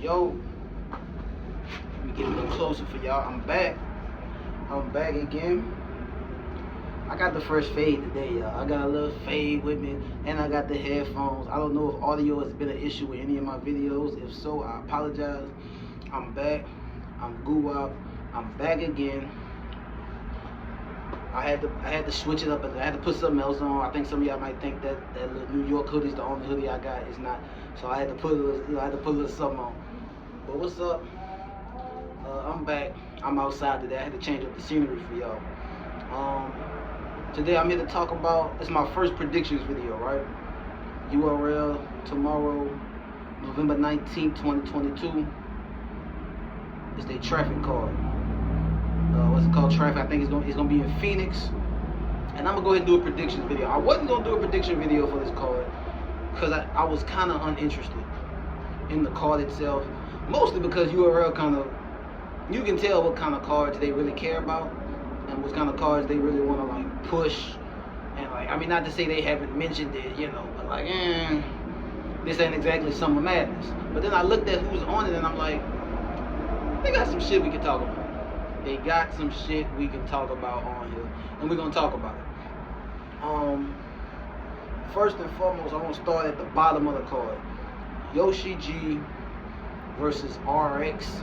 Yo, let me get a little closer for y'all. I'm back. I'm back again. I got the fresh fade today, y'all. I got a little fade with me, and I got the headphones. I don't know if audio has been an issue with any of my videos. If so, I apologize. I'm back. I'm Guwap. I'm back again. I had to switch it up. I had to put something else on. I think some of y'all might think that little New York hoodie is the only hoodie I got. It's not. So I had to put a little something on. But what's up? I'm back. I'm outside today. I had to change up the scenery for y'all. Today I'm here to talk about. It's my first predictions video, right? URL tomorrow, November 19th, 2022. It's their traffic card. What's it called? Traffic. I think it's gonna be in Phoenix. And I'm gonna go ahead and do a predictions video. I wasn't gonna do a prediction video for this card because I was kind of uninterested in the card itself, mostly because URL kind of, you can tell what kind of cards they really care about and what kind of cards they really want to like push. And like, I mean, not to say they haven't mentioned it, but like, this ain't exactly Summer Madness. But then I looked at who's on it and I'm like, they got some shit we can talk about. They got some shit we can talk about on here, and we're gonna talk about it. First and foremost, I'm gonna start at the bottom of the card. Yoshi G versus RX.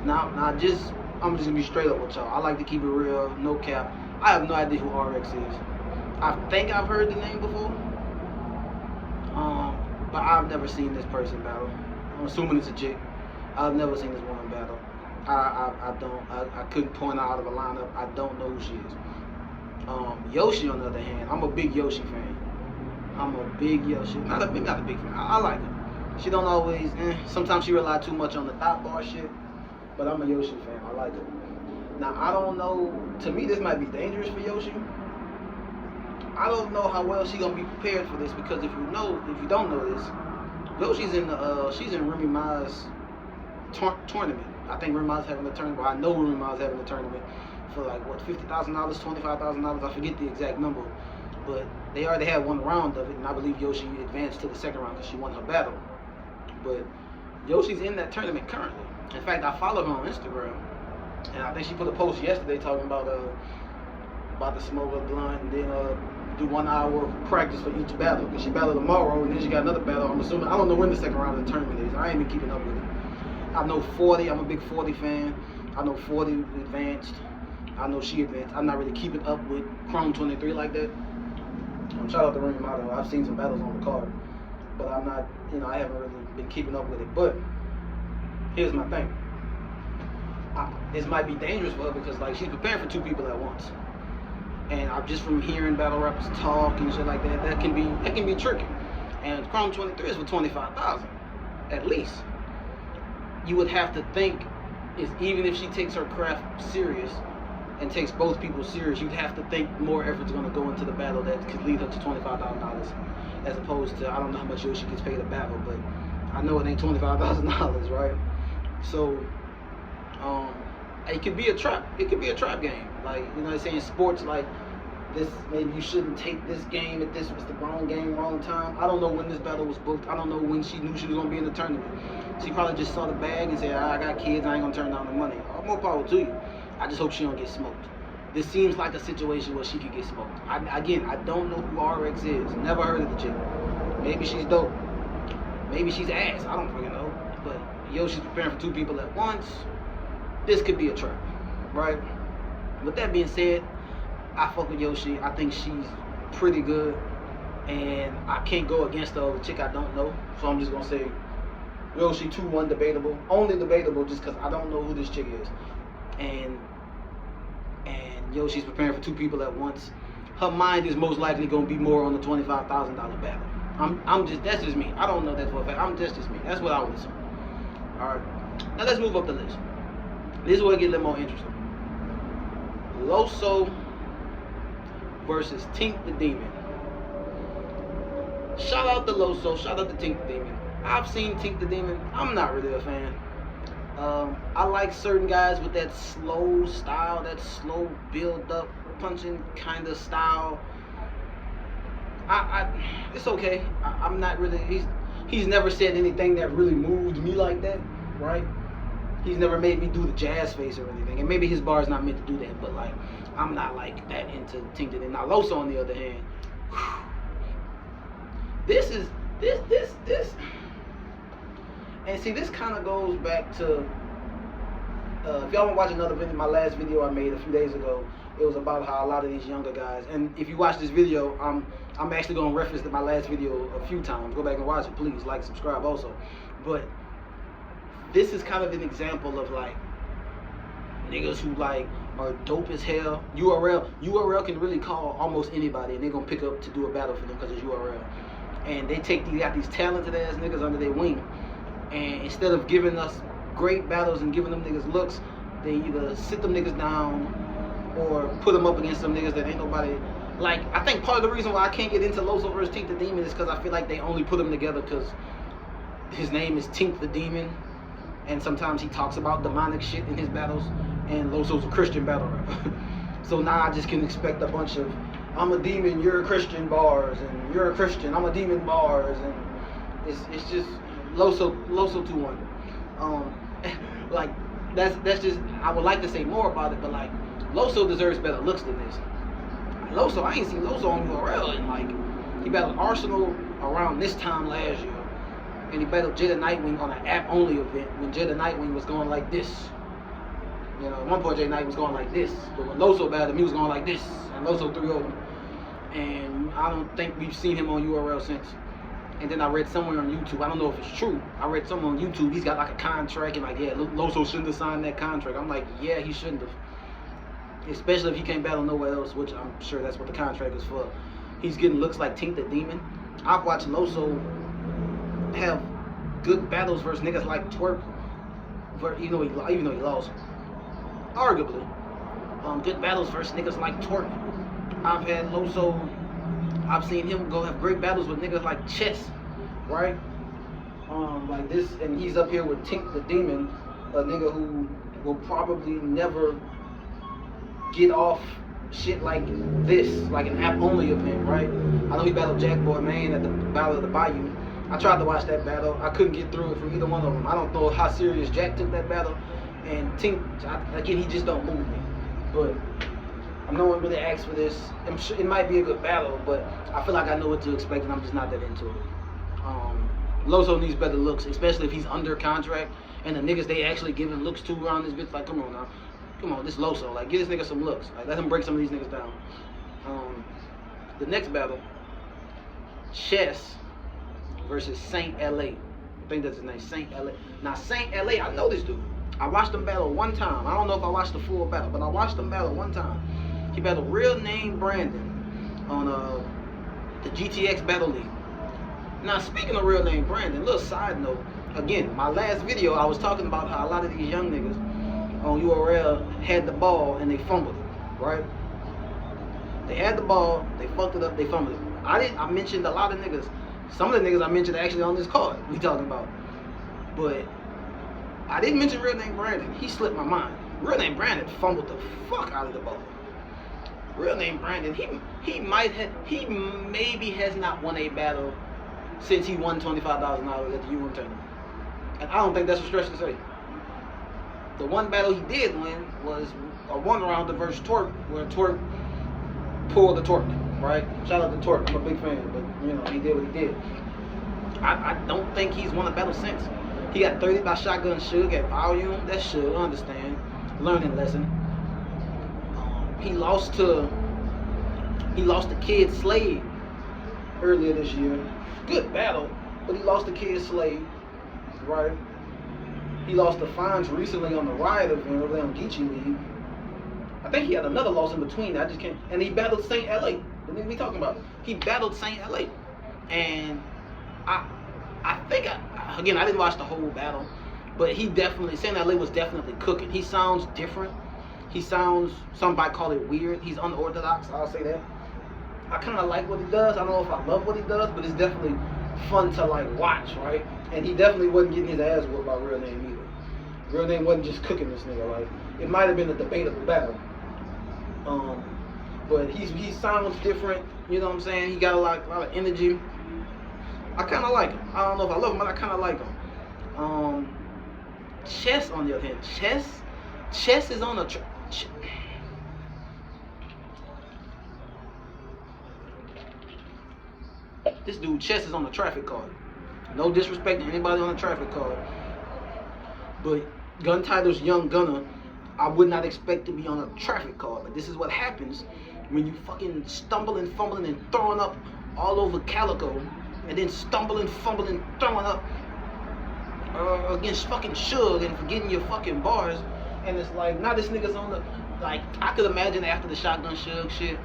Now, I'm just gonna be straight up with y'all. I like to keep it real, no cap. I have no idea who RX is. I think I've heard the name before, but I've never seen this person battle. I'm assuming it's a chick. I've never seen this woman battle. I couldn't point her out of a lineup. I don't know who she is. Yoshi, on the other hand, I'm a big Yoshi fan. I'm a big Yoshi. Not a big fan. I like her. She don't always. Sometimes she rely too much on the thought bar shit. But I'm a Yoshi fan. I like her. Now I don't know. To me, this might be dangerous for Yoshi. I don't know how well she gonna be prepared for this because if you don't know this, Yoshi's she's in Remy Ma's tournament. I think Remy Ma's having a tournament. Well, I know Remy Ma's having a tournament for like what, $50,000, $25,000. I forget the exact number, but they already had one round of it, and I believe Yoshi advanced to the second round because she won her battle. But Yoshi's in that tournament currently. In fact, I follow her on Instagram, and I think she put a post yesterday talking about to smoke a blunt and then do 1 hour of practice for each battle. Because she battled tomorrow, and then she got another battle. I'm assuming, I don't know when the second round of the tournament is. I ain't been keeping up with it. I know 40. I'm a big 40 fan. I know 40 advanced. I know she advanced. I'm not really keeping up with Chrome 23 like that. Shout out to Remy Ma though. I've seen some battles on the card, but I'm not. I haven't really been keeping up with it. But here's my thing. This might be dangerous for her because like she's preparing for two people at once, and I'm just from hearing battle rappers talk and shit like that. That can be tricky. And Chrome 23 is for 25,000 at least. You would have to think is even if she takes her craft serious and takes both people serious, you'd have to think more effort's going to go into the battle that could lead up to $25,000 as opposed to, I don't know how much Yoshi gets paid a battle, but I know it ain't $25,000, right? So it could be a trap. It could be a trap game. Like, saying sports like this, maybe you shouldn't take this game if this was the wrong game, wrong time. I don't know when this battle was booked. I don't know when she knew she was going to be in the tournament. She probably just saw the bag and said, I got kids, I ain't going to turn down the money. More power to you. I just hope she don't get smoked. This seems like a situation where she could get smoked. I don't know who RX is. Never heard of the chick. Maybe she's dope. Maybe she's ass. I don't fucking know. But Yoshi's preparing for two people at once. This could be a trap, right? With that being said, I fuck with Yoshi. I think she's pretty good, and I can't go against the other chick I don't know. So I'm just gonna say Yoshi 2-1 debatable. Only debatable just because I don't know who this chick is, and Yoshi's preparing for two people at once. Her mind is most likely gonna be more on the $25,000 battle. That's just me. I don't know that for a fact. Just me. That's what I would assume. All right. Now let's move up the list. This is where it gets a little more interesting. Loso versus Tink the Demon. Shout out to Loso. Shout out to Tink the Demon. I've seen Tink the Demon. I'm not really a fan. I like certain guys with that slow style, that slow build up, punching kind of style. It's okay. I'm not really. He's never said anything that really moved me like that, right? He's never made me do the jazz face or anything. And maybe his bar is not meant to do that, but like, I'm not like that into Tinked. And now Loso, on the other hand, this. And see, this kind of goes back to, if y'all want to watch another video, my last video I made a few days ago, it was about how a lot of these younger guys, and if you watch this video, I'm actually going to reference my last video a few times. Go back and watch it, please. Like, subscribe also. But this is kind of an example of like niggas who like are dope as hell. URL can really call almost anybody and they're gonna pick up to do a battle for them because it's URL. And they got these talented ass niggas under their wing, and instead of giving us great battles and giving them niggas looks, they either sit them niggas down or put them up against some niggas that ain't nobody. Like, I think part of the reason why I can't get into Loso versus Tink the Demon is because I feel like they only put them together because his name is Tink the Demon, and sometimes he talks about demonic shit in his battles, and Loso's a Christian battle rapper. So now I just can expect a bunch of I'm a demon, you're a Christian bars, and you're a Christian, I'm a demon bars, and it's just Loso 2-1. Like that's just, I would like to say more about it, but like Loso deserves better looks than this. Loso, I ain't seen Loso on URL, and like he battled Arsenal around this time last year, and he battled Jada Nightwing on an app-only event when Jada Nightwing was going like this. You know, at one point Jada Nightwing was going like this, but when Loso battled him, he was going like this, and Loso 3-0 him. And I don't think we've seen him on URL since. And then I read somewhere on YouTube, I don't know if it's true, I read somewhere on YouTube, he's got like a contract, and like, yeah, Loso shouldn't have signed that contract. I'm like, yeah, he shouldn't have. Especially if he can't battle nowhere else, which I'm sure that's what the contract is for. He's getting looks like Tink the Demon. I've watched Loso have good battles versus niggas like Twerk, even though he lost. Arguably, good battles versus niggas like Twerk. I've seen him go have great battles with niggas like Chess, right? Like this, and he's up here with Tink the Demon, a nigga who will probably never get off shit like this, like an app-only event, right? I know he battled Jackboy Maine at the Battle of the Bayou. I tried to watch that battle. I couldn't get through it from either one of them. I don't know how serious Jack took that battle, and Tink, again, he just don't move me. But no one really asked for this. I'm sure it might be a good battle, but I feel like I know what to expect, and I'm just not that into it. Loso needs better looks, especially if he's under contract, and the niggas they actually giving looks to around this bitch, like, come on now. Come on, this Loso. Like, give this nigga some looks. Like, let him break some of these niggas down. The next battle, Chess versus Saint LA. I think that's his name, Saint LA. Now, Saint LA, I know this dude. I watched him battle one time. I don't know if I watched the full battle, but I watched him battle one time. He battled Real Name Brandon on the GTX Battle League. Now, speaking of Real Name Brandon, little side note. Again, my last video, I was talking about how a lot of these young niggas on URL had the ball and they fumbled it, right? They had the ball, they fucked it up, they fumbled it. I mentioned a lot of niggas. Some of the niggas I mentioned actually on this card we talking about. But I didn't mention Real Name Brandon. He slipped my mind. Real Name Brandon fumbled the fuck out of the ball. Real Name Brandon, he maybe has not won a battle since he won $25,000 at the UN tournament. And I don't think that's a stretch to say. The one battle he did win was a one-rounder versus Twerk, where Twerk pulled the Twerk, right? Shout out to Twerk, I'm a big fan, but you know, he did what he did. I don't think he's won a battle since. He got 30 by Shotgun Suge at Volume. That's Suge, I understand. Learning lesson. He lost to Kid Slade earlier this year. Good battle, but he lost to Kid Slade, right? He lost to Fonz recently on the Riot event over there on Geechee League. I think he had another loss in between. I just can't. And he battled Saint LA. The nigga we talking about. He battled Saint LA, and I think again I didn't watch the whole battle, but he definitely Saint LA was definitely cooking. He sounds different. He sounds, some might call it weird. He's unorthodox. I'll say that. I kind of like what he does. I don't know if I love what he does, but it's definitely fun to like watch, right? And he definitely wasn't getting his ass whooped by Real Name either. Real Name wasn't just cooking this nigga. Like, it might have been a debatable battle. But he sounds different. You know what I'm saying? He got a lot of energy. I kind of like him. I don't know if I love him, but I kind of like him. Chess, on the other hand, Chess is on a. This dude Chess is on the traffic card. No disrespect to anybody on the traffic card, but gun title's Young Gunner. I would not expect to be on a traffic card, but this is what happens when you fucking stumbling, fumbling, and throwing up all over Calico, and then stumbling, fumbling, throwing up against fucking Suge and forgetting your fucking bars. And it's like, now this nigga's on the, like, I could imagine after the Shotgun Suge shit,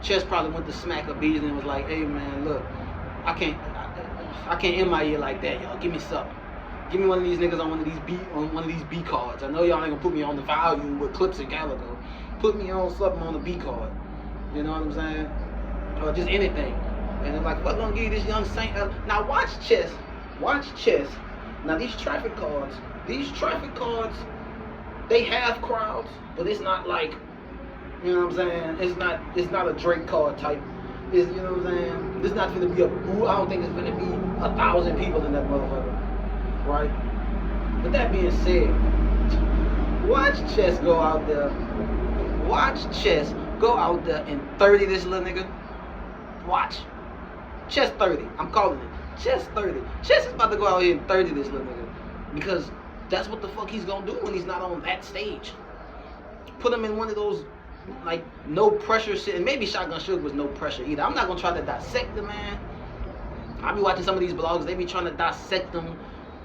Chess probably went to smack a Beasley and was like, hey man, look, I can't end my year like that, y'all. Give me something. Give me one of these niggas on one of these B cards. I know y'all ain't gonna put me on the volume with Clips and Calico. Put me on something on the B card. You know what I'm saying? Or just anything. And they're like, what gonna give you this young Saint? Now watch Chess. Watch Chess. Now these traffic cards, they have crowds, but it's not like, you know what I'm saying? It's not a Drake card type. It's, you know what I'm saying? It's not gonna be I don't think it's gonna be 1,000 people in that motherfucker. Right? With that being said, watch Chess go out there. Watch Chess go out there and 30 this little nigga. Watch. Chess 30. I'm calling it. Chess 30. Chess is about to go out here and 30 this little nigga. Because that's what the fuck he's gonna do when he's not on that stage. Put him in one of those, like, no pressure shit. And maybe Shotgun Suge was no pressure either. I'm not gonna try to dissect the man. I be watching some of these blogs. They be trying to dissect him.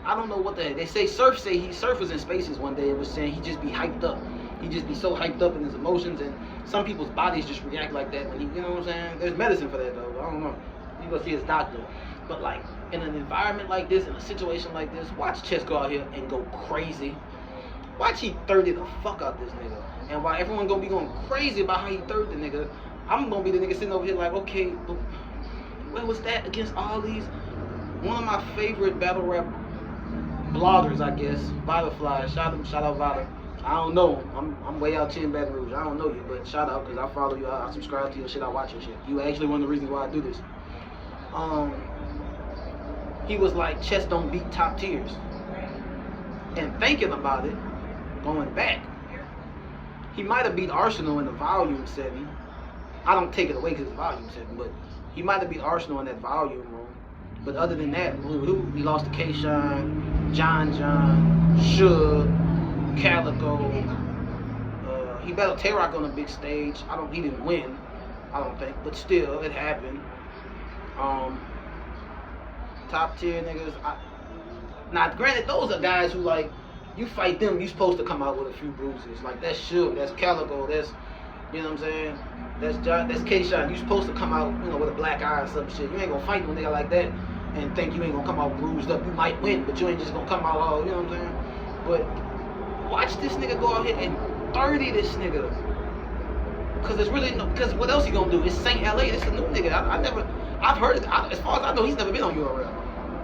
I don't know what the heck. They say Surf was in Spaces one day and was saying he just be hyped up. He just be so hyped up in his emotions, and some people's bodies just react like that when he, you know what I'm saying? There's medicine for that though. I don't know. You go see his doctor. But like in an environment like this, in a situation like this, watch Chess go out here and go crazy. Watch he 30 the fuck out this nigga. And while everyone gonna be going crazy about how he 30 the nigga, I'm gonna be the nigga sitting over here like, okay, but where was that against all these? One of my favorite battle rap bloggers, I guess, Vitafly. Shout out Vita. I don't know him. I'm way out here in Baton Rouge. I don't know you, but shout out because I follow you. I subscribe to your shit. I watch your shit. You actually one of the reasons why I do this. He was like, Chess don't beat top tiers. And thinking about it, going back, he might have beat Arsenal in the volume setting. I don't take it away because it's volume setting, but he might have beat Arsenal in that volume room. But other than that, he lost to K-Shine, John, Suge, Calico. He battled Tay-Rock on a big stage. He didn't win, I don't think, but still, it happened. Top tier niggas. Now, granted, those are guys who, like, you fight them, you supposed to come out with a few bruises. Like, that's Suge, that's Calico, that's, you know what I'm saying? That's K-Shine. You supposed to come out, you know, with a black eye or some shit. You ain't gonna fight no nigga like that and think you ain't gonna come out bruised up. You might win, but you ain't just gonna come out all, you know what I'm saying? But watch this nigga go out here and 30 this nigga. Because there's really no, because what else he gonna do? It's Saint LA, it's a new nigga. I've heard it, as far as I know, he's never been on URL.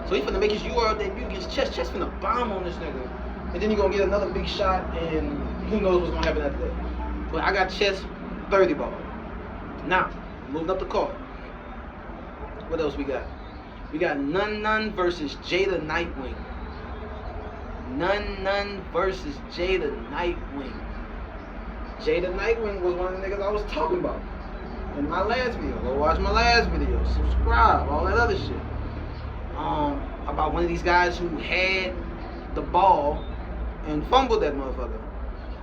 So he's finna make his URL debut against Chess. Chess finna bomb on this nigga. And then he gonna get another big shot, and who knows what's gonna happen after that. But I got Chess 30 ball. Now, moving up the card. What else we got? We got Nun versus Jada Nightwing. Nun versus Jada Nightwing. Jada Nightwing was one of the niggas I was talking about in my last video. Go watch my last video. Subscribe, all that other shit. About one of these guys who had the ball and fumbled that motherfucker.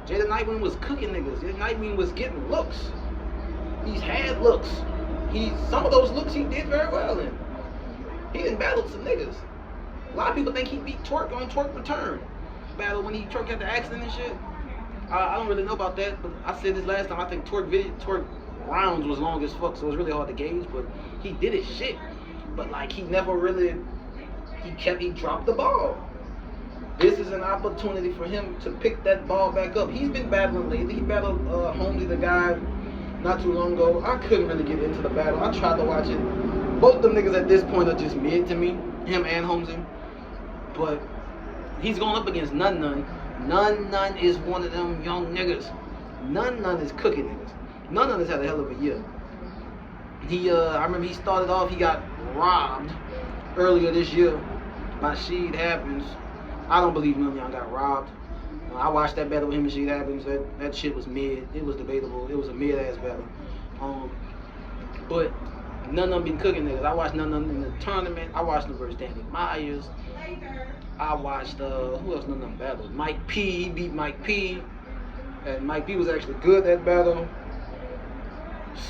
Jada Nightwing was cooking niggas. Jada Nightwing was getting looks. He's had looks. Some of those looks he did very well in. He done battled some niggas. A lot of people think he beat Twerk on Twerk Return battle when Twerk had the accident and shit. I don't really know about that, but I said this last time. I think Twerk rounds was long as fuck, so it was really hard to gauge. But he did his shit. But like he never really, he dropped the ball. This is an opportunity for him to pick that ball back up. He's been battling lately. He battled Holmesy, the guy, not too long ago. I couldn't really get into the battle. I tried to watch it. Both them niggas at this point are just mid to me, him and Holmesy. But he's going up against Nun. Nun is one of them young niggas. Nun is cooking niggas. Nun has had a hell of a year. I remember he started off, he got robbed earlier this year by Sheed Happens. I don't believe none of y'all got robbed. I watched that battle with him and Sheed Happens. That shit was mid. It was debatable. It was a mid-ass battle. But none of them been cooking niggas. I watched none of them in the tournament. I watched them versus Danny Myers. I watched, who else none of them battled? Mike P. He beat Mike P. And Mike P was actually good that battle.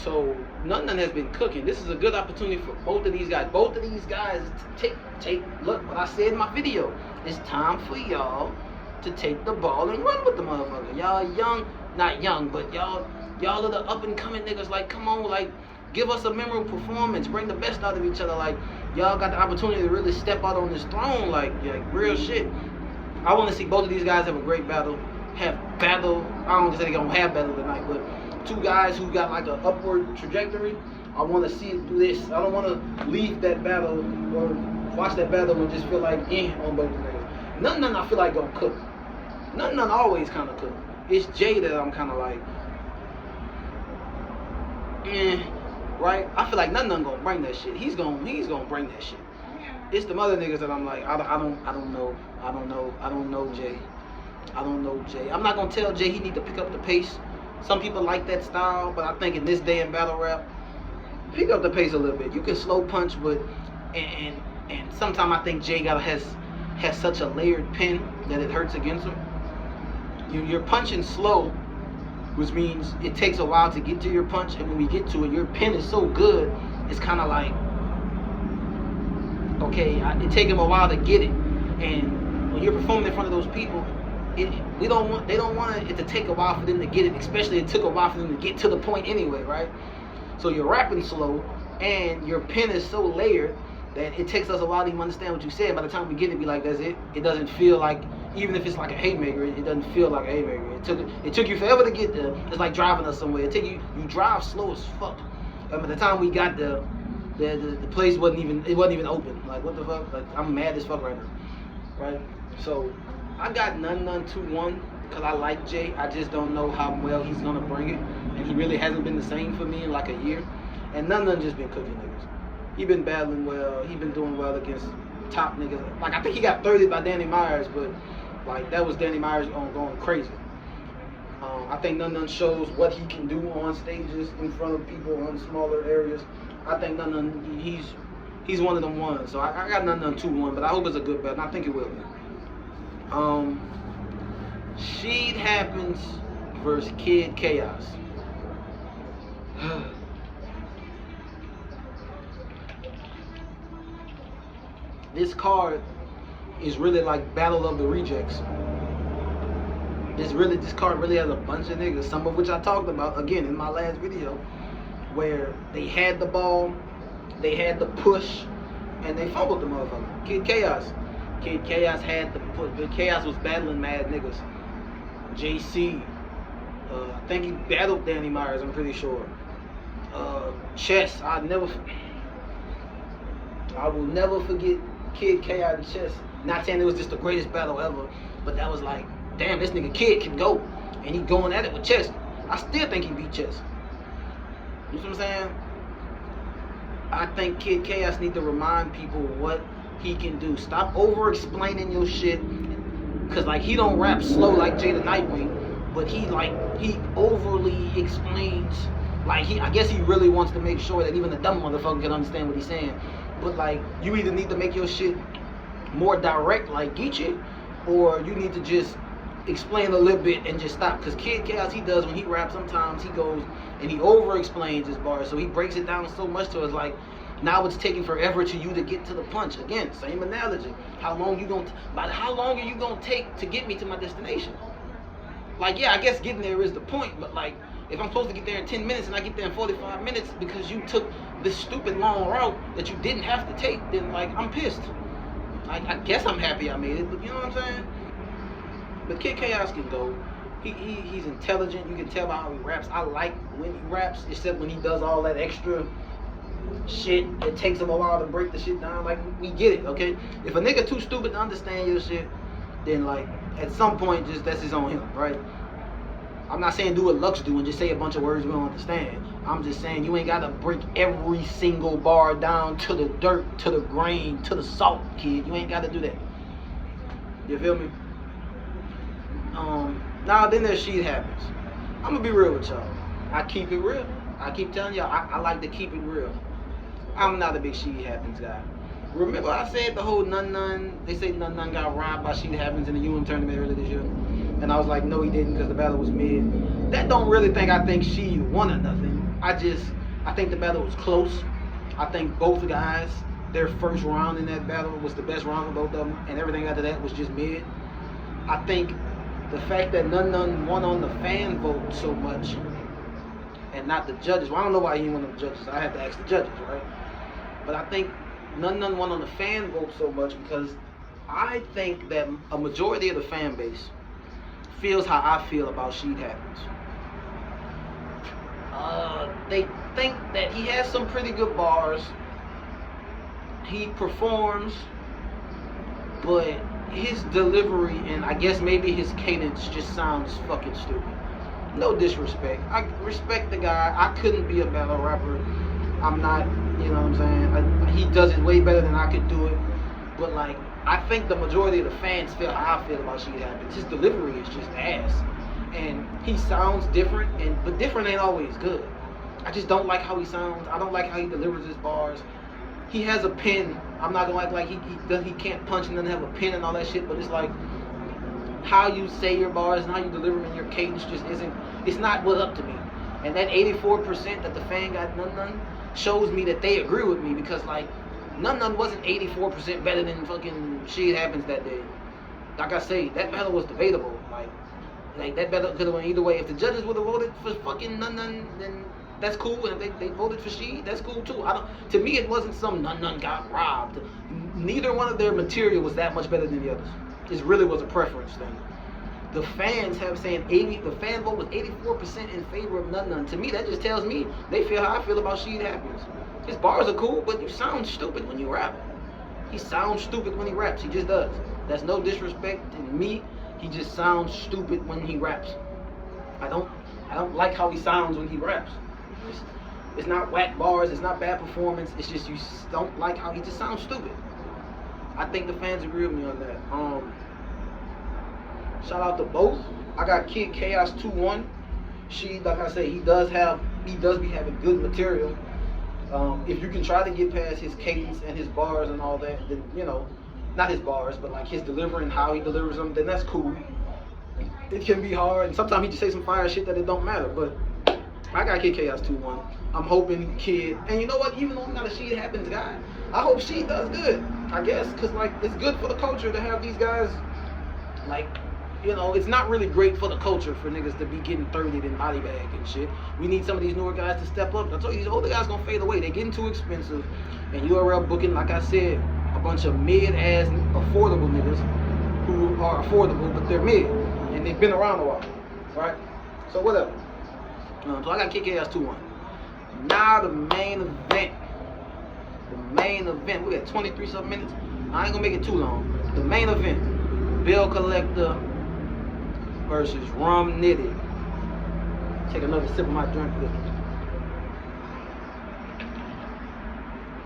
So none of them has been cooking. This is a good opportunity for both of these guys. Both of these guys to take look what I said in my video. It's time for y'all to take the ball and run with the motherfucker. Y'all young, not young, but y'all are the up and coming niggas. Like, come on, like, give us a memorable performance. Bring the best out of each other. Like, y'all got the opportunity to really step out on this throne. Like real shit. I want to see both of these guys have a great battle. Have battle. I don't say they're gonna have battle tonight, but two guys who got like an upward trajectory. I want to see it do this. I don't want to leave that battle or watch that battle and just feel like on both of them. None I feel like gonna cook. None always kind of cook. It's Jay that I'm kind of like, right? I feel like none gonna bring that shit. He's gonna bring that shit. It's the other niggas that I'm like, I don't know Jay. I don't know Jay. I'm not gonna tell Jay he need to pick up the pace. Some people like that style, but I think in this day in battle rap, pick up the pace a little bit. You can slow punch, but and sometimes I think Jay has such a layered pen that it hurts against him. You're punching slow, which means it takes a while to get to your punch, and when we get to it, your pen is so good, it's kind of like, okay, it takes him a while to get it, and when you're performing in front of those people, they don't want it to take a while for them to get it, especially it took a while for them to get to the point anyway, right? So you're rapping slow, and your pen is so layered that it takes us a while to even understand what you said. By the time we get it, be like, that's it. It doesn't feel like, even if it's like a haymaker, it doesn't feel like a haymaker. It took you forever to get there. It's like driving us somewhere. You drive slow as fuck. By the time we got there, the place wasn't even open. Like, what the fuck? Like, I'm mad as fuck right now, right? So I got none 2-1 because I like Jay. I just don't know how well he's gonna bring it, and he really hasn't been the same for me in like a year. And none just been cooking niggas. He been battling well. He been doing well against top niggas. Like, I think he got 30 by Danny Myers, but like that was Danny Myers going crazy. I think none shows what he can do on stages in front of people in smaller areas. I think none he's one of them ones. So I got none 2-1, but I hope it's a good battle. And I think it will be. Sheed Happens versus Kid Chaos. This card is really like Battle of the Rejects. This card really has a bunch of niggas, some of which I talked about again in my last video, where they had the ball, they had the push, and they fumbled the motherfucker. Kid Chaos had the push. Kid Chaos was battling mad niggas. JC, I think he battled Danny Myers, I'm pretty sure. Chess, I will never forget Kid Chaos and Chess. Not saying it was just the greatest battle ever, but that was like, damn, this nigga Kid can go, and he going at it with Chess. I still think he beat Chess. You know what I'm saying? I think Kid Chaos need to remind people what he can do. Stop over-explaining your shit, cause like he don't rap slow like Jay the Nightwing, but he overly explains. Like I guess he really wants to make sure that even the dumb motherfucker can understand what he's saying. But like, you either need to make your shit more direct like Geechee, or you need to just explain a little bit and just stop. Cause Kid Chaos, he does when he raps, sometimes he goes and he over explains his bars, so he breaks it down so much to us like, now it's taking forever to you to get to the punch. Again, same analogy. How long are you gonna take to get me to my destination? Like, yeah, I guess getting there is the point, but like, if I'm supposed to get there in 10 minutes and I get there in 45 minutes because you took this stupid long route that you didn't have to take, then like, I'm pissed. I guess I'm happy I made it, but you know what I'm saying? But Kid Chaos can go. He's intelligent. You can tell by how he raps. I like when he raps, except when he does all that extra shit. It takes him a while to break the shit down. Like, we get it, okay? If a nigga too stupid to understand your shit, then like, at some point, just that's his own him, right? I'm not saying do what Lux do and just say a bunch of words we don't understand. I'm just saying you ain't gotta break every single bar down to the dirt, to the grain, to the salt, kid. You ain't gotta do that. You feel me? Now then there's Shit Happens. I'm gonna be real with y'all. I keep it real. I keep telling y'all, I like to keep it real. I'm not a big Shit Happens guy. Remember I said the whole they say Nun Nun got robbed by Shit Happens in the UN tournament earlier this year? And I was like, no he didn't, because the battle was mid. That don't really I think she won or nothing. I think the battle was close. I think both guys, their first round in that battle was the best round for both of them, and everything after that was just mid. I think the fact that Nun Nun won on the fan vote so much and not the judges. Well, I don't know why he didn't win on the judges. I have to ask the judges, right? But I think Nun Nun won on the fan vote so much because I think that a majority of the fan base feels how I feel about Shit Happens. They think that he has some pretty good bars. He performs, but his delivery and I guess maybe his cadence just sounds fucking stupid. No disrespect. I respect the guy. I couldn't be a battle rapper. I'm not, you know what I'm saying? He does it way better than I could do it. But like, I think the majority of the fans feel how I feel about Shit Happens. His delivery is just ass. And he sounds different, but different ain't always good. I just don't like how he sounds. I don't like how he delivers his bars. He has a pen. I'm not gonna act like he can't punch and doesn't have a pen and all that shit, but it's like how you say your bars and how you deliver them and your cadence just isn't, it's not what up to me. And that 84% that the fan got Nun Nun shows me that they agree with me, because like Nun Nun wasn't 84% better than fucking Shit Happens that day. Like I say, that battle was debatable. Like that battle could have went either way. If the judges would have voted for fucking Nun Nun, then that's cool. And if they voted for She, that's cool too. To me, it wasn't some Nun Nun got robbed. Neither one of their material was that much better than the others. It really was a preference thing. The fans have saying the fan vote was 84% in favor of Nun Nun. To me, that just tells me they feel how I feel about Shit Happens. His bars are cool, but you sound stupid when you rap. He sounds stupid when he raps. He just does. That's no disrespect to me. He just sounds stupid when he raps. I don't like how he sounds when he raps. It's not whack bars. It's not bad performance. It's just you don't like how he just sounds stupid. I think the fans agree with me on that. Shout out to both. I got Kid Chaos 2-1. She, like I say, he does be having good material. If you can try to get past his cadence and his bars and all that, then, you know, not his bars, but like his delivery and how he delivers them, then that's cool. It can be hard, and sometimes he just say some fire shit that it don't matter, but I got Kid Chaos 2-1. I'm hoping Kid, and you know what, even though I'm not a Shit Happens guy, I hope She does good, I guess, because like, it's good for the culture to have these guys, like, you know, it's not really great for the culture for niggas to be getting 30'd in body bag and shit. We need some of these newer guys to step up. I told you, these older guys gonna fade away. They're getting too expensive. And URL booking, like I said, a bunch of mid-ass affordable niggas who are affordable, but they're mid. And they've been around a while, right? So whatever. So I got Kid Chaos 2-1. Now the main event. The main event. We got 23-something minutes. I ain't gonna make it too long. The main event. Bill Collector versus Rum Nitty. Take another sip of my drink for this one.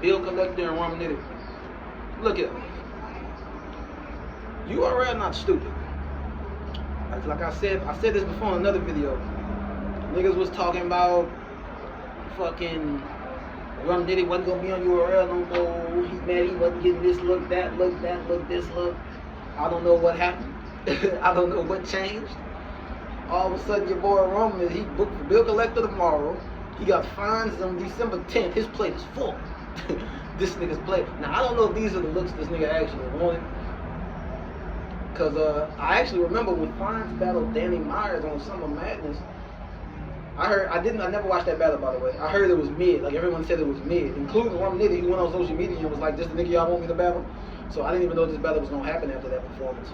Bill Collector and Rum Nitty. Look at them. URL not stupid. Like I said this before in another video. Niggas was talking about fucking Rum Nitty wasn't gonna be on URL no more. He mad he wasn't getting this look, that look, that look, this look. I don't know what happened. I don't know what changed. All of a sudden your boy Roman, he booked for Bill Collector tomorrow. He got fines on December 10th. His plate is full. This nigga's plate. Now I don't know if these are the looks this nigga actually wanted. Cause I actually remember when Fines battled Danny Myers on Summer Madness. I never watched that battle, by the way. I heard it was mid. Like everyone said it was mid, including Rum Nitty, who went on social media and was like, "This the nigga y'all want me to battle." So I didn't even know this battle was gonna happen after that performance.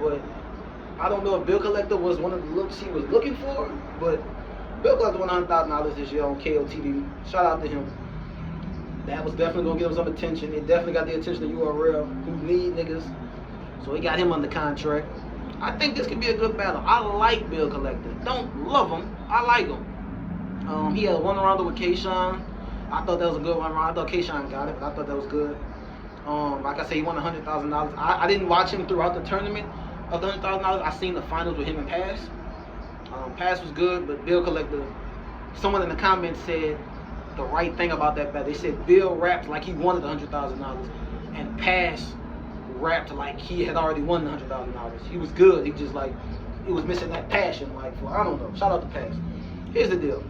But I don't know if Bill Collector was one of the looks he was looking for, but Bill Collector won $100,000 this year on KOTD. Shout out to him. That was definitely gonna get him some attention. It definitely got the attention of URL, who need niggas. So he got him under contract. I think this could be a good battle. I like Bill Collector. Don't love him. I like him. He had one rounder with K-Shine. I thought that was a good one round. I thought K-Shine got it, but I thought that was good. Like I said, he won $100,000. I didn't watch him throughout the tournament of the $100,000. I seen the finals with him and Pass. Pass was good, but Bill Collector, someone in the comments said the right thing about that battle. They said Bill rapped like he wanted $100,000, and Pass rapped like he had already won the $100,000. He was good. He just like, he was missing that passion. Like, for, I don't know. Shout out to Pass. Here's the deal.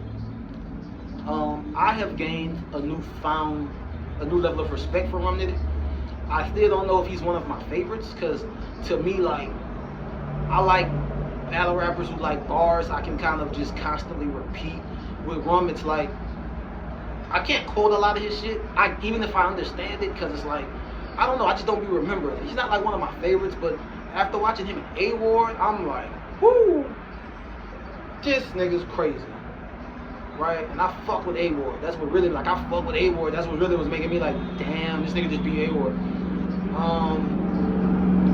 I have gained a new level of respect for Rum Nitty. I still don't know if he's one of my favorites, because to me, like, I like battle rappers who like bars I can kind of just constantly repeat. With Rum, it's like, I can't quote a lot of his shit, even if I understand it, because it's like, I don't know, I just don't be remembering it. He's not like one of my favorites, but after watching him in A-Ward, I'm like, whoo, this nigga's crazy. Right? And I fuck with A-Ward. That's what really, like, I fuck with A-Ward. That's what really was making me like, damn, this nigga just be A-Ward.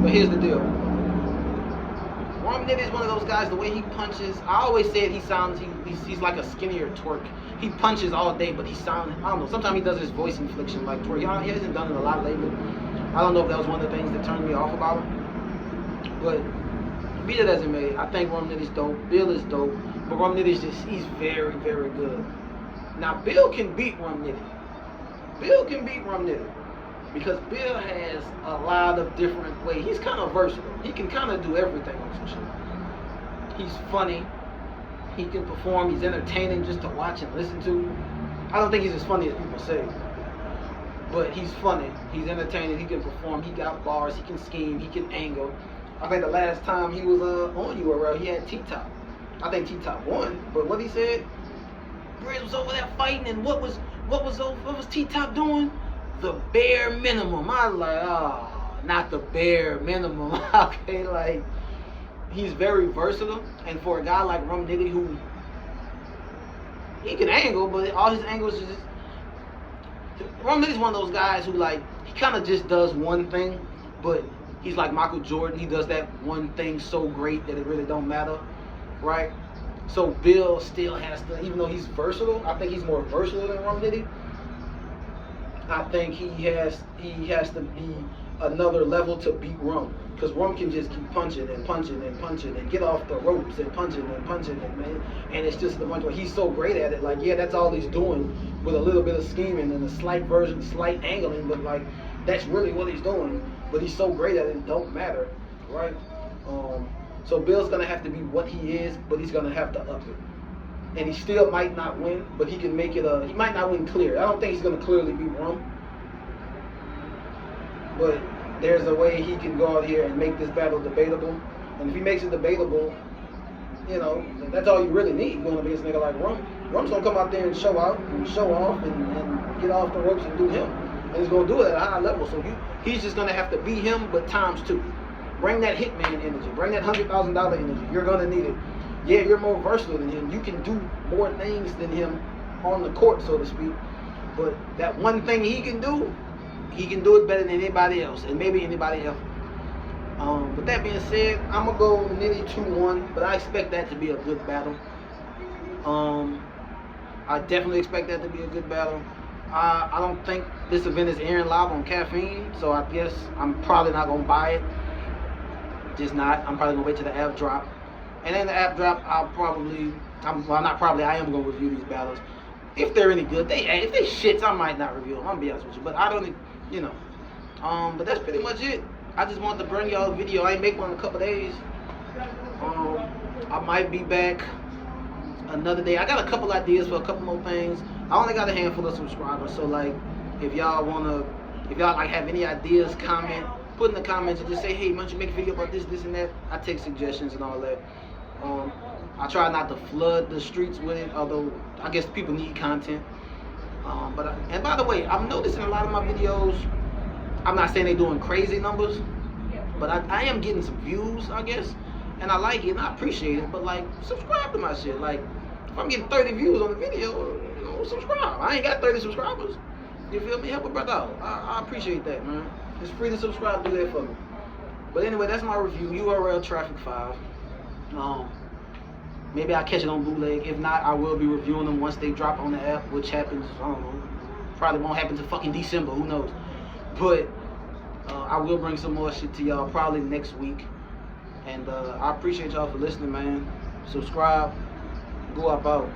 But here's the deal. Rum Nitty is one of those guys, the way he punches, I always said he sounds, he's like a skinnier Twerk. He punches all day, but he sounds, I don't know, sometimes he does his voice inflection like Twerk. He hasn't done it a lot lately. I don't know if that was one of the things that turned me off about him. But be that as it may, I think Rum Nitty's dope. Bill is dope. But Rum Nitty's just, he's very, very good. Now, Bill can beat Rum Nitty. Bill can beat Rum Nitty. Because Bill has a lot of different ways. He's kind of versatile. He can kind of do everything on some shit. He's funny. He can perform. He's entertaining just to watch and listen to. I don't think he's as funny as people say. But he's funny. He's entertaining. He can perform. He got bars. He can scheme. He can angle. I think the last time he was on URL, he had T-Top. I think T-Top won, but what he said, Grizz was over there fighting, and what was T-Top doing? The bare minimum. I was like, oh, not the bare minimum. Okay, like, he's very versatile, and for a guy like Rum Nitty, who, he can angle, but all his angles is just, Rum Nitty's one of those guys who, like, he kind of just does one thing, but he's like Michael Jordan. He does that one thing so great that it really don't matter. Right? So Bill still has to, even though he's versatile, I think he's more versatile than Rum Nitty. I think he has to be another level to beat Rum. Because Rum can just keep punching and punching and punching and get off the ropes and punching and man. And it's just the point where he's so great at it. Like, yeah, that's all he's doing with a little bit of scheming and a slight angling, but like, that's really what he's doing. But he's so great at it, it don't matter. Right? So Bill's going to have to be what he is, but he's going to have to up it. And he still might not win, but he can make it he might not win clear. I don't think he's going to clearly beat Rum. But there's a way he can go out here and make this battle debatable. And if he makes it debatable, you know, that's all you really need going against a nigga like Rum. Rum's going to come out there and show out and show off and get off the ropes and do him. And he's going to do it at a high level. So he's just going to have to beat him, but times two. Bring that Hitman energy. Bring that $100,000 energy. You're going to need it. Yeah, you're more versatile than him. You can do more things than him on the court, so to speak. But that one thing he can do it better than anybody else, and maybe anybody else. With that being said, I'm going to go Nitty 2-1, but I expect that to be a good battle. I definitely expect that to be a good battle. I don't think this event is airing live on Caffeine, so I guess I'm probably not going to buy it. Just not. I'm probably going to wait till the app drop. And then the app drop, I am going to review these battles. If they're any good. If they shits, I might not review them. I'm going to be honest with you. But I don't, you know. But that's pretty much it. I just wanted to bring y'all a video. I ain't make one in a couple days. I might be back another day. I got a couple ideas for a couple more things. I only got a handful of subscribers. So, like, if y'all like have any ideas, comment. Put in the comments and just say, hey, why don't you make a video about this, this, and that. I take suggestions and all that. I try not to flood the streets with it, although I guess people need content. And by the way, I'm noticing a lot of my videos, I'm not saying they're doing crazy numbers, but I am getting some views, I guess. And I like it and I appreciate it, but like, subscribe to my shit. Like, if I'm getting 30 views on the video, you know, subscribe. I ain't got 30 subscribers. You feel me? Help a brother out. I appreciate that, man. It's free to subscribe. Do that for me. But anyway, that's my review. URL Traffic 5. Maybe I'll catch it on bootleg. If not, I will be reviewing them once they drop on the app, which happens, I don't know, probably won't happen to fucking December, who knows. But I will bring some more shit to y'all probably next week. And I appreciate y'all for listening, man. Subscribe. Go up out.